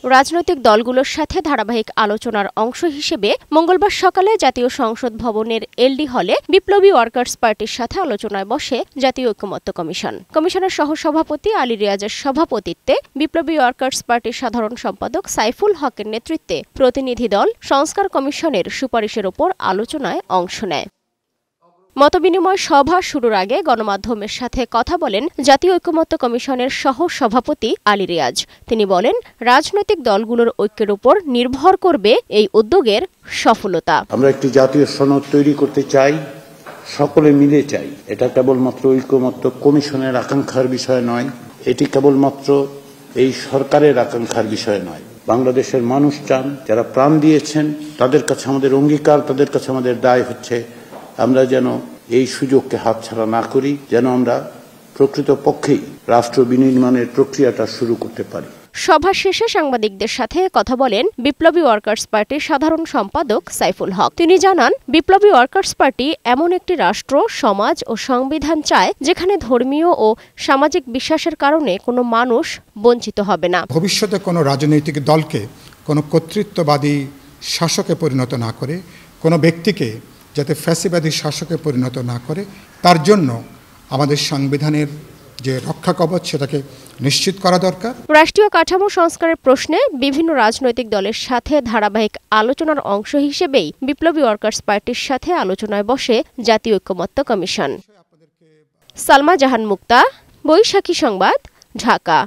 রাজনৈতিক দলগুলোর সাথে ধারাবাহিক আলোচনার অংশ হিসেবে মঙ্গলবার সকালে জাতীয় সংসদ ভবনের এলডি হলে বিপ্লবী ওয়ার্কার্স পার্টির সাথে আলোচনায় বসে জাতীয় ঐকমত্য কমিশন। কমিশনের সহসভাপতি আলী রিয়াজের সভাপতিত্বে বিপ্লবী ওয়ার্কার্স পার্টির সাধারণ সম্পাদক সাইফুল হকের নেতৃত্বে প্রতিনিধি দল সংস্কার কমিশনের সুপারিশের ওপর আলোচনায় অংশ নেয়। মতবিনিময় সভা শুরুর আগে গণমাধ্যমের সাথে কথা বলেন জাতীয় ঐকমত্য কমিশনের সহ সভাপতি আলী রিয়াজ। তিনি বলেন, রাজনৈতিক দলগুলোর ঐক্যের উপর নির্ভর করবে এই উদ্যোগের সফলতা। আমরা একটি জাতীয় সনদ তৈরি করতে চাই, সকলে মিলে চাই। এটা কেবলমাত্র ঐকমত্য কমিশনের আকাঙ্ক্ষার বিষয় নয়, এটি কেবলমাত্র এই সরকারের আকাঙ্ক্ষার বিষয় নয়। বাংলাদেশের মানুষ চান, যারা প্রাণ দিয়েছেন, তাদের কাছে আমাদের অঙ্গীকার, তাদের কাছে আমাদের দায় হচ্ছে আমরা যেন এই সুযোগকে হাতছাড়া না করি, যেন আমরা প্রকৃতপক্ষেই রাষ্ট্র বিনির্মাণের প্রক্রিয়াটা শুরু করতে পারি। সভা শেষে সাংবাদিকদের সাথে কথা বলেন বিপ্লবী ওয়ার্কার্স পার্টির সাধারণ সম্পাদক সাইফুল হক। তিনি জানান, বিপ্লবী ওয়ার্কার্স পার্টি এমন একটি রাষ্ট্র, সমাজ ও সংবিধান চায় যেখানে ধর্মীয় ও সামাজিক বিশ্বাসের কারণে কোনো মানুষ বঞ্চিত হবে না। ভবিষ্যতে কোনো রাজনৈতিক দলকে কোনো কর্তৃত্ববাদী শাসকে পরিণত না করে, কোনো ব্যক্তিকে যাতে ফ্যাসিবাদী শাসকে পরিণত না করে, তার জন্য আমাদের সংবিধানের যে রক্ষা কবচ সেটাকে নিশ্চিত করা দরকার। রাষ্ট্রীয় কাঠামো সংস্কারের প্রশ্নে বিভিন্ন রাজনৈতিক দলের সাথে ধারাবাহিক আলোচনার অংশ হিসেবেই বিপ্লবী ওয়ার্কার্স পার্টির সাথে আলোচনায় বসে জাতীয় ঐকমত্য কমিশন। সালমা জাহান মুক্তা, বৈশাখী সংবাদ, ঢাকা।